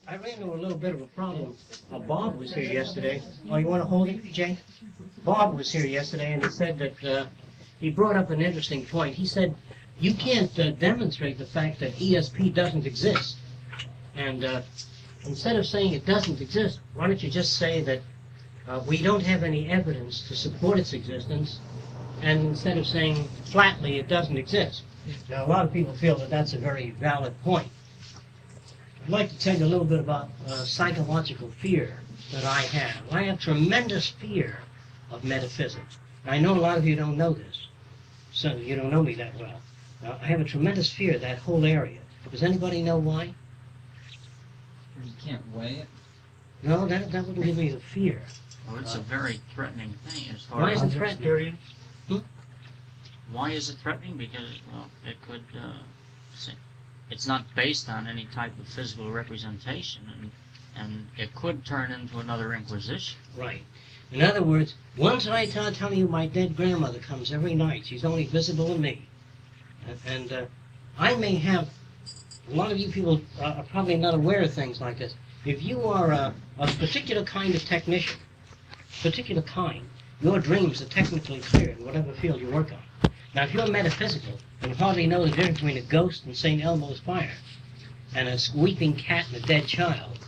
I ran into a little bit of a problem. Bob was here yesterday. Oh, you want to hold it, Jay? Bob was here yesterday, and he said that he brought up an interesting point. He said, you can't demonstrate the fact that ESP doesn't exist. And instead of saying it doesn't exist, why don't you just say that we don't have any evidence to support its existence, and instead of saying flatly it doesn't exist. Now, a lot of people feel that that's a very valid point. I'd like to tell you a little bit about psychological fear that I have. I have tremendous fear of metaphysics. I know a lot of you don't know this, so you don't know me that well. I have a tremendous fear of that whole area. Does anybody know why? You can't weigh it? No, that wouldn't give me the fear. Well, it's a very threatening thing as far Why as is it threatening? Why is it threatening? Because, well, it could, it's not based on any type of physical representation, and it could turn into another Inquisition. Right. In other words, once I tell you my dead grandmother comes every night, she's only visible to me. And I may have, a lot of you people are probably not aware of things like this. If you are a particular kind of technician, particular kind, your dreams are technically clear in whatever field you work on. Now, if you're metaphysical and hardly know the difference between a ghost and St. Elmo's fire, and a weeping cat and a dead child,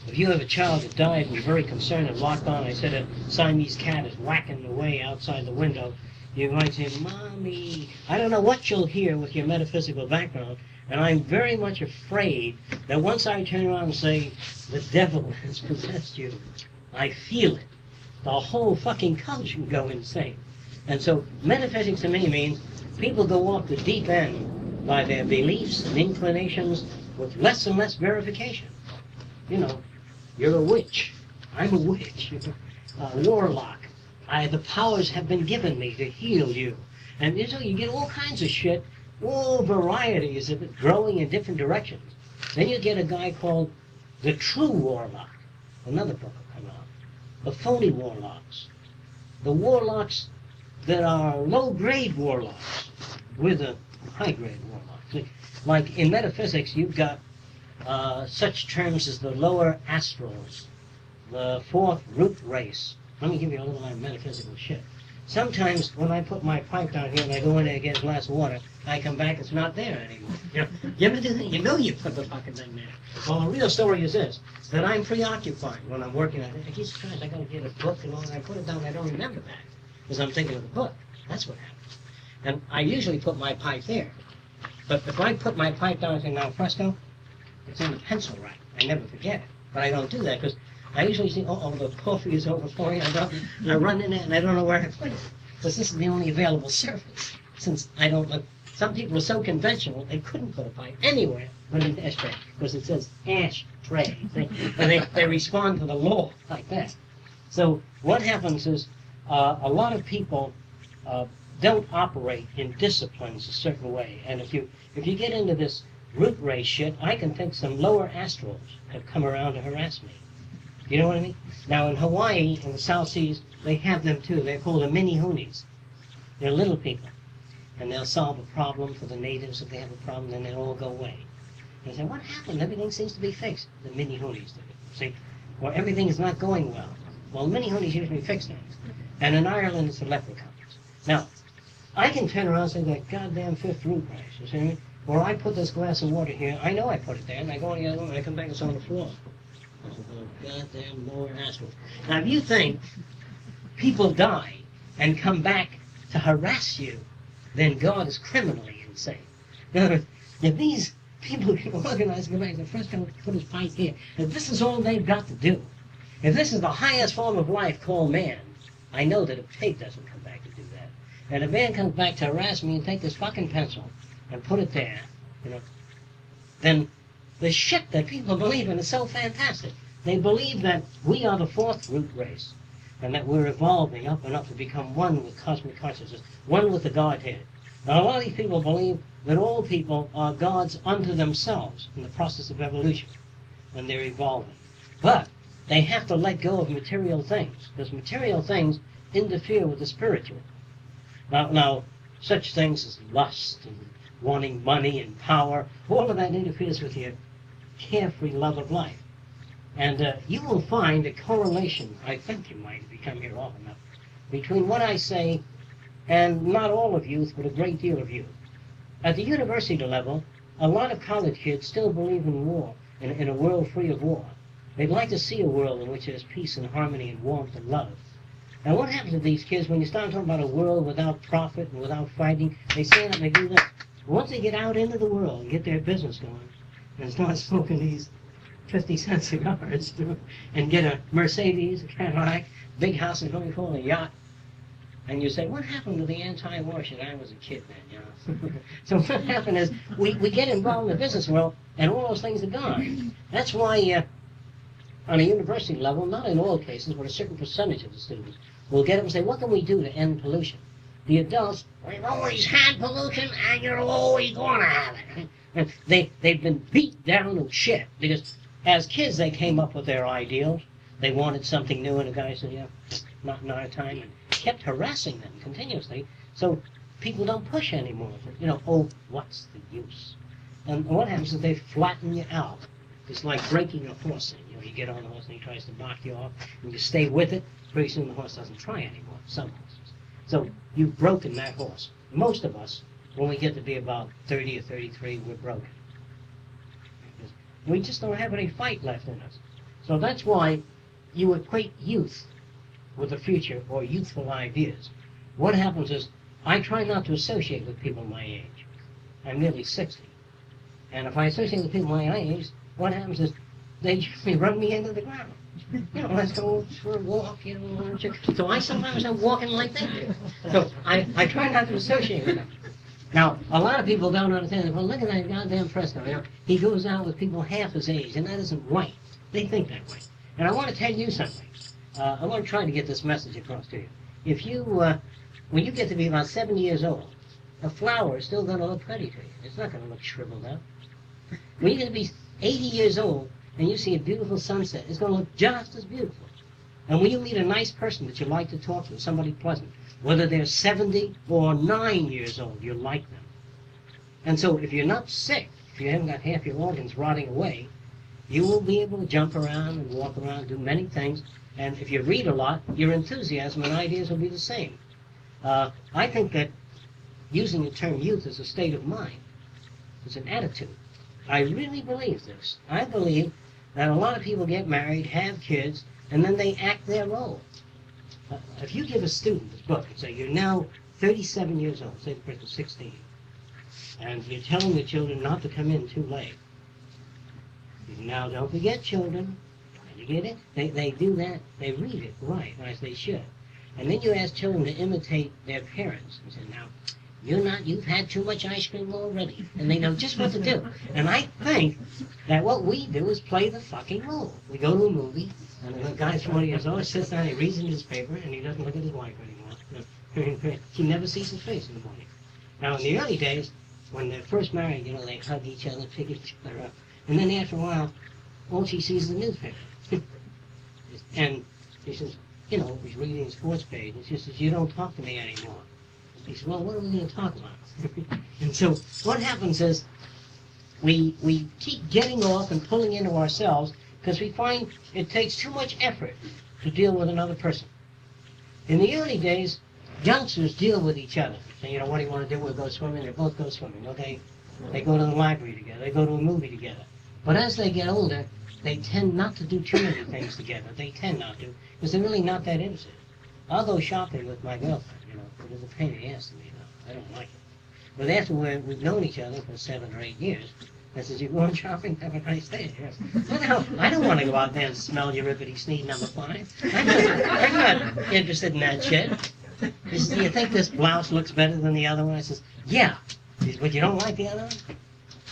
if you have a child that died and you're very concerned and locked on, I said a Siamese cat is whacking away outside the window, you might say, Mommy, I don't know what you'll hear with your metaphysical background, and I'm very much afraid that once I turn around and say, the devil has possessed you, I feel it. The whole fucking country can go insane. And so metaphysics to me means people go off the deep end by their beliefs and inclinations with less and less verification. You know, you're a witch. I'm a witch. A warlock. The powers have been given me to heal you. And you know, you get all kinds of shit, all varieties of it growing in different directions. Then you get a guy called the true warlock. Another book will come out. The phony warlocks. The warlocks that are low-grade warlocks with a high-grade warlock. Like in metaphysics, you've got such terms as the lower astrals, the fourth root race. Let me give you a little metaphysical shit. Sometimes when I put my pipe down here and I go in there and get a glass of water, I come back, it's not there anymore. You ever do that? You know you put the fucking thing there. Well, the real story is this, that I'm preoccupied when I'm working on it. Jesus Christ, I gotta get a book and all that. I put it down, I don't remember that, because I'm thinking of the book. That's what happens. And I usually put my pipe there. But if I put my pipe down and say, now, Fresco, it's in the pencil rack. I never forget it. But I don't do that, because I usually think, oh, the coffee is overflowing. I run in there and I don't know where to put it, because this is the only available surface. Since I don't look, some people are so conventional, they couldn't put a pipe anywhere but in the ashtray, because it says ashtray. They respond to the law like that. So what happens is a lot of people don't operate in disciplines a certain way. And if you get into this root race shit, I can think some lower astrals have come around to harass me. You know what I mean? Now in Hawaii, in the South Seas, they have them too. They're called the mini hoonies. They're little people. And they'll solve a problem for the natives. If they have a problem, then they'll all go away. And they say, what happened? Everything seems to be fixed. The mini hoonies do it. See? Or everything is not going well. Well, mini hoonies usually fix things. And in Ireland, it's the leprechauns. Now, I can turn around and say that goddamn fifth root race. You see me? Or I put this glass of water here. I know I put it there, and I go in the other room, and I come back, it's on the floor. Goddamn lower astrals. Now, if you think people die and come back to harass you, then God is criminally insane. In other words, if these people can organize and go back to Fresco and put his pipe here, if this is all they've got to do, if this is the highest form of life called man, I know that a pig doesn't come back to do that. And if man comes back to harass me and take this fucking pencil and put it there, you know, then the shit that people believe in is so fantastic. They believe that we are the fourth root race, and that we're evolving up and up to become one with cosmic consciousness, one with the Godhead. Now, a lot of these people believe that all people are gods unto themselves in the process of evolution, and they're evolving. But they have to let go of material things, because material things interfere with the spiritual. Now, such things as lust and wanting money and power, all of that interferes with your carefree love of life. And you will find a correlation, I think you might if you come here often enough, between what I say and not all of youth, but a great deal of youth. At the university level, a lot of college kids still believe in war, in a world free of war. They'd like to see a world in which there's peace and harmony and warmth and love. And what happens to these kids when you start talking about a world without profit and without fighting? They stand up and they do this. Once they get out into the world and get their business going and start smoking these 50-cent cigars and get a Mercedes, a Cadillac, big house and going for a yacht, and you say, what happened to the anti-war shit? I was a kid then, you know. So what happened is we get involved in the business world and all those things are gone. That's why on a university level, not in all cases, but a certain percentage of the students will get up and say, what can we do to end pollution? The adults, we've always had pollution and you're always going to have it. And they've been beat down and shit because as kids they came up with their ideals. They wanted something new and the guy said, yeah, not in our time, and kept harassing them continuously. So people don't push anymore. You know, oh, what's the use? And what happens is they flatten you out. It's like breaking a horse in. You know, you get on the horse and he tries to knock you off, and you stay with it. Pretty soon the horse doesn't try anymore. Some horses. So you've broken that horse. Most of us, when we get to be about 30 or 33, we're broken. We just don't have any fight left in us. So that's why you equate youth with the future or youthful ideas. What happens is I try not to associate with people my age. I'm nearly 60. And if I associate with people my age, what happens is they usually run me into the ground. You know, let's go for a walk, you know. So I sometimes am walking like they do. So I try not to associate with them. Now, a lot of people don't understand. Well, look at that goddamn Fresco. You know, he goes out with people half his age, and that isn't right. They think that way. And I want to tell you something. I want to try to get this message across to you. If you, when you get to be about 70 years old, a flower is still going to look pretty to you. It's not going to look shriveled up. When you get to be 80 years old and you see a beautiful sunset, it's going to look just as beautiful. And when you meet a nice person that you like to talk to, somebody pleasant, whether they're 70 or 9 years old, you like them. And so if you're not sick, if you haven't got half your organs rotting away, you will be able to jump around and walk around, do many things. And if you read a lot, your enthusiasm and ideas will be the same. I think that using the term youth is a state of mind. It's an attitude. I really believe this. I believe that a lot of people get married, have kids, and then they act their role. If you give a student this book and say, you're now 37 years old, say the person's 16, and you're telling the children not to come in too late. Now, don't forget, children, you get it? They do that, they read it right, as they should. And then you ask children to imitate their parents and say, now, you've had too much ice cream already. And they know just what to do. And I think that what we do is play the fucking role. We go to a movie, and the guy's 20 years old, sits down, he reads the newspaper, and he doesn't look at his wife anymore. He never sees his face in the morning. Now, in the early days, when they're first married, you know, they hug each other, pick each other up. And then after a while, all she sees is the newspaper. And he says, you know, he's reading the sports page, and she says, you don't talk to me anymore. He says, well, what are we going to talk about? And so what happens is we keep getting off and pulling into ourselves because we find it takes too much effort to deal with another person. In the early days, youngsters deal with each other. Say, you know, what do you want to do? We'll go swimming. They both go swimming. Okay, they go to the library together. They go to a movie together. But as they get older, they tend not to do too many things together. They tend not to because they're really not that interested. I'll go shopping with my girlfriend, you know, but it's a pain in the ass to me, though. I don't like it. But after we've known each other for 7 or 8 years, I says, you going shopping? Have a nice day. Yes. Well, I don't want to go out there and smell your rippity sneed number 5. I'm not interested in that shit. He says, do you think this blouse looks better than the other one? I says, yeah. He says, but you don't like the other one?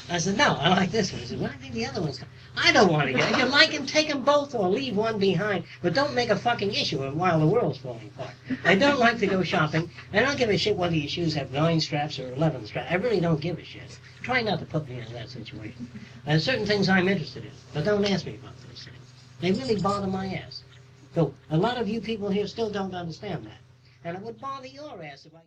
I said, no, I like this one. He said, well, I think the other one's... I don't want to get it. If you like them, take them both or leave one behind. But don't make a fucking issue of it while the world's falling apart. I don't like to go shopping. I don't give a shit whether your shoes have 9 straps or 11 straps. I really don't give a shit. Try not to put me in that situation. There's certain things I'm interested in, but don't ask me about those things. They really bother my ass. So a lot of you people here still don't understand that. And it would bother your ass if I...